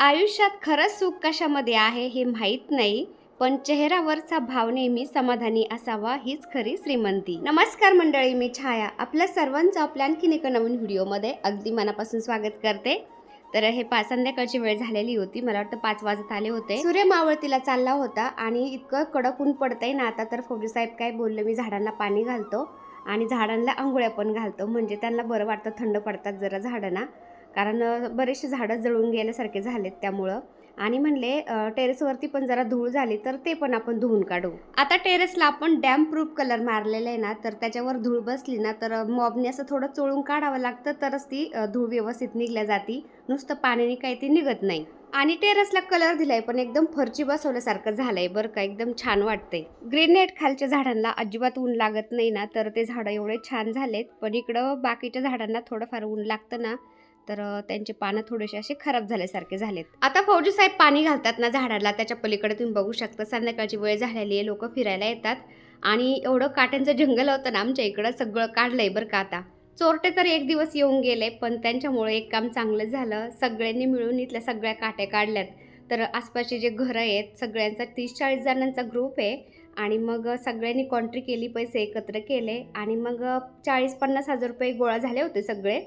आयुष्यात खरंच सुख कशामध्ये आहे हे माहीत नाही, पण चेहऱ्यावरचा भाव नेहमी समाधानी असावा हीच खरी श्रीमंती. नमस्कार मंडळी, मी छाया आपल्या सर्वांचं आपल्या आणखीन एका नवीन व्हिडिओमध्ये अगदी मनापासून स्वागत करते. तर हे संध्याकाळची वेळ झालेली होती, मला वाटतं 5 वाजत आले होते. सूर्य मावळतीला चालला होता आणि इतकं कडक ऊन पडतंय ना आता, तर फौजी साहेब काय बोलले, मी झाडांना पाणी घालतो आणि झाडांना अंघोळ्या पण घालतो, म्हणजे त्यांना बरं वाटतं, थंड पडतात जरा झाडांना, कारण बरेचसे झाडं जळून गेल्यासारखे झालेत त्यामुळं. आणि म्हणले टेरेसवरती पण जरा धूळ झाली तर ते पण आपण धुवून काढू. आता टेरेसला आपण डॅम प्रूफ कलर मारलेला आहे ना, तर त्याच्यावर धूळ बसली ना तर मॉबने असं थोडं चोळून काढावं लागतं, तरच ती धूळ व्यवस्थित निघल्या जाती, नुसतं पाण्याने काही ती निघत नाही. आणि टेरेसला कलर दिलाय पण एकदम फरची बसवल्यासारखं झालंय बरं का, एकदम छान वाटतंय. ग्रीन नेट खालच्या झाडांना अजिबात ऊन लागत नाही ना, तर ते झाडं एवढे छान झालेत. पण इकडं बाकीच्या झाडांना थोडंफार ऊन लागतं ना, तर त्यांचे पानं थोडेसे असे खराब झाल्यासारखे झालेत. आता फौजी साहेब पाणी घालतात ना झाडाला, त्याच्या पलीकडे तुम्ही बघू शकता संध्याकाळची वेळ झालेली आहे, लोक फिरायला येतात आणि एवढं काट्यांचं जंगल होतं ना आमच्या इकडं, सगळं काढलंय बरं का. आता चोरटे तर एक दिवस येऊन गेले, पण त्यांच्यामुळे एक काम चांगलं झालं, सगळ्यांनी मिळून इथल्या सगळ्या काट्या काढल्यात. तर आसपासचे जे घरं आहेत सगळ्यांचा 30-40 जणांचा ग्रुप आहे आणि मग सगळ्यांनी कॉन्ट्री केली, पैसे एकत्र केले आणि मग 40-50 हजार रुपये गोळा झाले होते सगळे.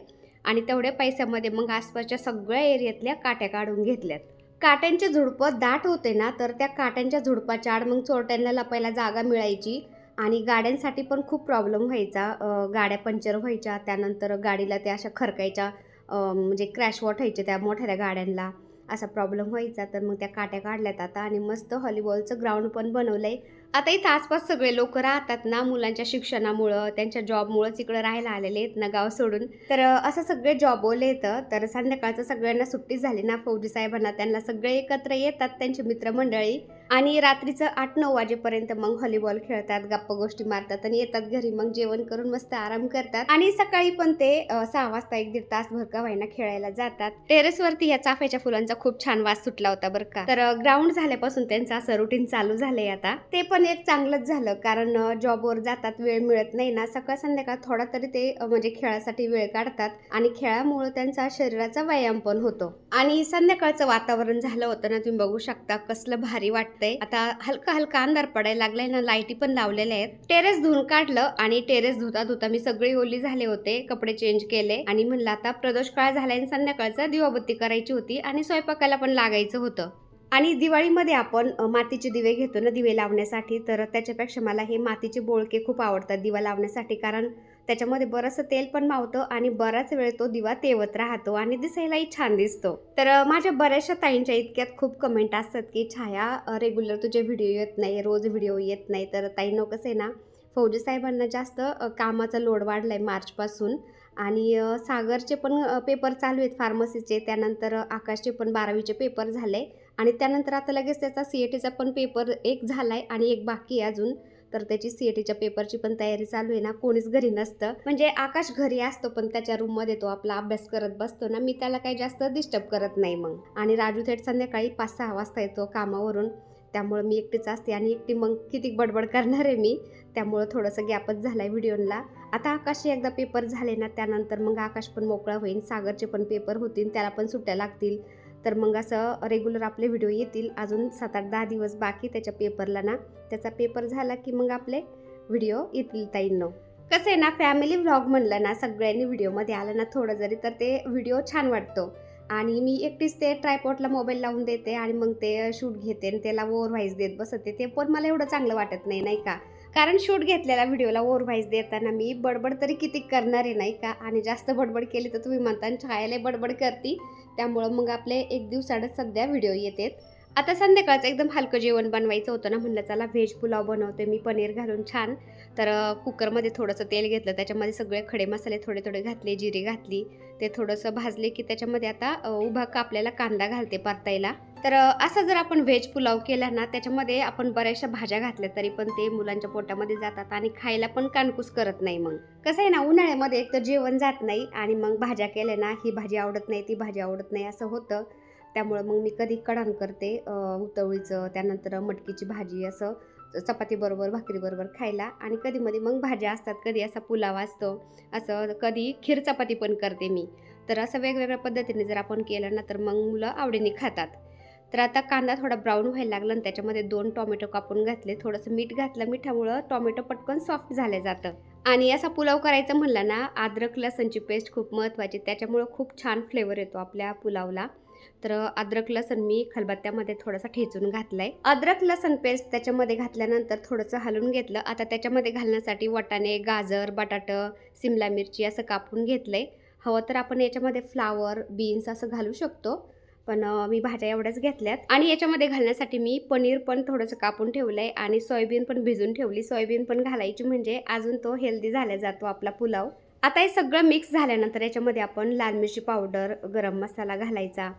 आणि तेवढ्या पैशामध्ये मग आसपासच्या सगळ्या एरियातल्या काट्या काढून घेतल्यात. काट्यांचे झुडपं दाट होते ना, तर त्या काट्यांच्या झुडपाच्या आड मग चोरट्यांना लपायला जागा मिळायची आणि गाड्यांसाठी पण खूप प्रॉब्लेम व्हायचा. गाड्या पंक्चर व्हायच्या, त्यानंतर गाडीला त्या अशा खरकायच्या, म्हणजे क्रॅश व्हायचे त्या मोठ्या गाड्यांना, असा प्रॉब्लेम व्हायचा. तर मग त्या काट्या काढल्यात आता आणि मस्त व्हॉलीबॉलचं ग्राउंड पण बनवलंय. आता इथं आसपास सगळे लोक राहतात ना, मुलांच्या शिक्षणामुळं, त्यांच्या जॉबमुळंच इकडं राहायला आलेले आहेत ना गाव सोडून. तर असं सगळे जॉबवाले येतं, तर संध्याकाळचं सगळ्यांना सुट्टी झाली ना फौजी साहेबांना, त्यांना सगळे एकत्र येतात त्यांची मित्रमंडळी आणि रात्रीचं 8-9 वाजेपर्यंत मग व्हॉलीबॉल खेळतात, गप्पा गोष्टी मारतात आणि येतात घरी, मग जेवण करून मस्त आराम करतात. आणि सकाळी पण ते 6 वाजता 1-1.5 तास भर का व्हायना खेळायला जातात. टेरेसवरती या चाफ्याच्या फुलांचा खूप छान वास सुटला होता बरं का. तर ग्राउंड झाल्यापासून त्यांचं असं रुटीन चालू झालंय आता. ते पण एक चांगलंच झालं, कारण जॉबवर जातात, वेळ मिळत नाही ना, सकाळ संध्याकाळ थोडा तरी ते म्हणजे खेळासाठी वेळ काढतात आणि खेळामुळे त्यांचा शरीराचा व्यायाम पण होतो. आणि संध्याकाळचं वातावरण झालं होतं ना, तुम्ही बघू शकता कसलं भारी वाटतंय. आता हलका हलका अंधार पडायला लागलाय ना, लाईटी पण लावलेल्या आहेत. टेरेस धुवून काढलं आणि टेरेस धुता धुता मी सगळी ओली झाले होते, कपडे चेंज केले आणि म्हणलं आता प्रदोष काळ झालाय, संध्याकाळचा दिवाबत्ती करायची होती आणि स्वयंपाकाला पण लागायचं होतं. आणि दिवाळीमध्ये आपण मातीचे दिवे घेतो ना दिवे लावण्यासाठी, तर त्याच्यापेक्षा मला हे मातीचे बोळके खूप आवडतात दिवा लावण्यासाठी, कारण त्याच्यामध्ये बरंचसं तेल पण मावतं आणि बराच वेळ तो दिवा तेवत राहतो आणि दिसायलाही छान दिसतो. तर माझ्या बऱ्याचशा ताईंच्या इतक्यात खूप कमेंट असतात की छाया रेग्युलर तुझे व्हिडिओ येत नाही, रोज व्हिडिओ येत नाही. तर ताईंनो कसं आहे ना, फौजी साहेबांना जास्त कामाचा लोड वाढलाय मार्चपासून आणि सागरचे पण पेपर चालू आहेत फार्मसीचे, त्यानंतर आकाशचे पण 12वीचे पेपर झाले आणि त्यानंतर आता लगेच त्याचा CATचा पण पेपर एक झालाय आणि एक बाकी आहे अजून. तर त्याची CATच्या पेपरची पण तयारी चालू आहे ना, कोणीच घरी नसतं, म्हणजे आकाश घरी असतो पण त्याच्या रूममध्ये तो आपला अभ्यास करत बसतो ना, मी त्याला काही जास्त डिस्टर्ब करत नाही मग. आणि राजू थेट संध्याकाळी 5-6 वाजता येतो कामावरून, त्यामुळे मी एकटीच असते आणि एकटी मग किती बडबड करणार आहे मी, त्यामुळं थोडंसं गॅपच झाला आहे व्हिडिओला. आता आकाशचे एकदा पेपर झाले ना, त्यानंतर मग आकाश पण मोकळा होईल, सागरचे पण पेपर होतील, त्याला पण सुट्ट्या लागतील. तर मग असं रेग्युलर आपले व्हिडिओ येतील. अजून 7-8-10 दिवस बाकी त्याच्या पेपरला ना, त्याचा पेपर झाला की मग आपले व्हिडिओ येतील ताईंनो. कसं आहे ना, फॅमिली व्लॉग म्हणलं ना, सगळ्यांनी व्हिडिओमध्ये आलं ना थोडं जरी, तर ते व्हिडिओ छान वाटतो. आणि मी एकटीच ते ट्रायपॉडला मोबाईल लावून देते आणि मग ते शूट घेते आणि त्याला ओव्हर व्हॉइस देत बसते, ते पण मला एवढं चांगलं वाटत नाही, नाही का. कारण शूट घेतलेला व्हिडिओला ओव्हर व्हॉइस देताना मी बडबड तरी किती करणार आहे, नाही का. आणि जास्त बडबड केली तर तुम्ही म्हणता छायाला बडबड करती, त्यामुळं मग आपले एक दिवसाआड सध्या व्हिडिओ येतात. आता संध्याकाळचं एकदम हलकं जेवण बनवायचं होतं ना, म्हणलं चला व्हेज पुलाव बनवते मी पनीर घालून छान. तर कुकरमध्ये थोडंसं तेल घेतलं, त्याच्यामध्ये सगळे खडे मसाले थोडे थोडे घातले, जिरे घातली, ते थोडंसं भाजले की त्याच्यामध्ये आता उभा कापलेला कांदा घालते परतायला. तर असं जर आपण व्हेज पुलाव केला ना, त्याच्यामध्ये आपण बऱ्याचशा भाज्या घातल्या तरी पण ते मुलांच्या पोटामध्ये जातात आणि खायला पण कानकूस करत नाही. मग कसं आहे ना, उन्हाळ्यामध्ये एक तर जेवण जात नाही आणि मग भाज्या केल्या ना, ही भाजी आवडत नाही, ती भाजी आवडत नाही, असं होतं. त्यामुळं मग मी कधी कढण करते उतवळीचं, त्यानंतर मटकीची भाजी, असं चपातीबरोबर भाकरीबरोबर खायला. आणि कधीमध्ये मग भाज्या असतात, कधी असा पुलाव असतो, असं कधी खीर चपाती पण करते मी. तर असं वेगवेगळ्या पद्धतीने जर आपण केलं ना तर मग मुलं आवडीने खातात. तर आता कांदा थोडा ब्राऊन व्हायला लागला आणि त्याच्यामध्ये 2 टोमॅटो कापून घातले, थोडंसं मीठ घातलं, मिठामुळं टोमॅटो पटकन सॉफ्ट झालं जातं. आणि असा पुलाव करायचा म्हणलं ना, अद्रक लसणची पेस्ट खूप महत्त्वाची, त्याच्यामुळं खूप छान फ्लेवर येतो आपल्या पुलावला. तर अद्रक लसण मी खलबत्त्यामध्ये थोडासा ठेचून घातलाय. अद्रक लसण पेस्ट त्याच्यामध्ये घातल्यानंतर थोडंसं हलवून घेतलं. आता त्याच्यामध्ये घालण्यासाठी वाटाणे, गाजर, बटाटं, सिमला मिरची असं कापून घेतलंय. हवं तर आपण याच्यामध्ये फ्लावर, बीन्स असं घालू शकतो, पण मी भाज्या एवढ्याच घेतल्यात. आणि याच्यामध्ये घालण्यासाठी मी पनीर पण थोडंसं कापून ठेवलंय आणि सोयाबीन पण भिजून ठेवली. सोयाबीन पण घालायची म्हणजे अजून तो हेल्दी झाला जातो आपला पुलाव. आता हे सगळं मिक्स झाल्यानंतर याच्यामध्ये आपण लाल मिरची पावडर, गरम मसाला घालायचा.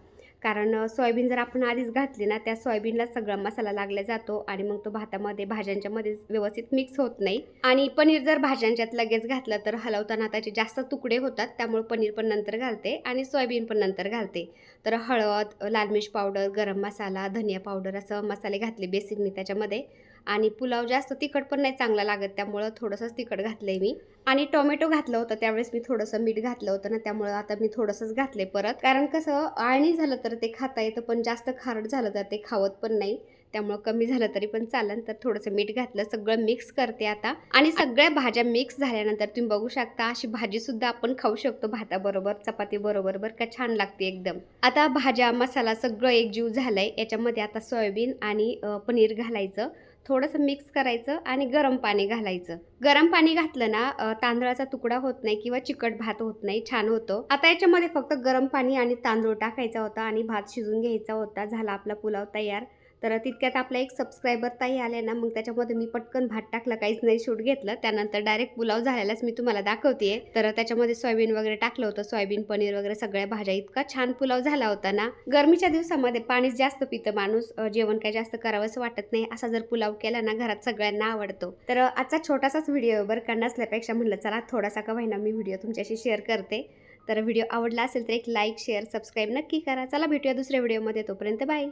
कारण सोयाबीन जर आपण आधीच घातली ना, त्या सोयाबीनला सगळा मसाला लागला जातो आणि मग तो भातामध्ये भाज्यांच्यामध्ये व्यवस्थित मिक्स होत नाही. आणि पनीर जर भाज्यांच्यात लगेच घातलं तर हलवताना त्याचे जास्त तुकडे होतात, त्यामुळे पनीर पण नंतर घालते आणि सोयाबीन पण नंतर घालते. तर हळद, लाल मिर्च पावडर, गरम मसाला, धनिया पावडर असं मसाले घातले बेसिक मी त्याच्यामध्ये. आणि पुलाव जास्त तिखट पण नाही चांगला लागत, त्यामुळं थोडंसंच तिखट घातलंय मी. आणि टोमॅटो घातलं होतं त्यावेळेस मी थोडंसं मीठ घातलं होतं ना, त्यामुळं आता मी थोडंसंच घातले परत. कारण कसं आळणी झालं तर ते खाता येतं, पण जास्त खारट झालं तर ते खावत पण नाही. त्यामुळं कमी झालं तरी पण चालेल. तर थोडंसं मीठ घातलं, सगळं मिक्स करते आता. आणि सगळ्या भाज्या मिक्स झाल्यानंतर तुम्ही बघू शकता अशी भाजीसुद्धा आपण खाऊ शकतो भाताबरोबर, चपातीबरोबर, बरं का छान लागते एकदम. आता भाज्या, मसाला सगळं एकजीव झालंय. याच्यामध्ये आता सोयाबीन आणि पनीर घालायचं, थोडंसं मिक्स करायचं आणि गरम पाणी घालायचं. गरम पाणी घातलं ना तांदळाचा तुकडा होत नाही किंवा चिकट भात होत नाही, छान होतो. आता याच्यामध्ये फक्त गरम पाणी आणि तांदूळ टाकायचा होता आणि भात शिजून घ्यायचा होता. झाला आपला पुलाव तयार. तर तितक्यात आपला एक सबस्क्रायबर ताई आले ना, मग त्याच्यामध्ये मी पटकन भात टाकला, काहीच नाही शूट घेतलं. त्यानंतर डायरेक्ट पुलाव झालेलाच मी तुम्हाला दाखवतेय. तर त्याच्यामध्ये सोयाबीन वगैरे टाकलं होतं, सोयाबीन, पनीर वगैरे सगळ्या भाज्या. इतका छान पुलाव झाला होता ना. गरमीच्या दिवसामध्ये पाणीच जास्त पितं माणूस, जेवण काही जास्त करावंसं वाटत नाही. असा जर पुलाव केला ना घरात सगळ्यांना आवडतो. तर आजचा छोटासाच व्हिडिओ बरं का, नसल्यापेक्षा म्हणलं चला थोडासा का होईना मी व्हिडिओ तुमच्याशी शेअर करते. तर व्हिडिओ आवडला असेल तर एक लाईक, शेअर, सबस्क्राईब नक्की करा. चला भेटूया दुसऱ्या व्हिडिओमध्ये, तोपर्यंत बाय.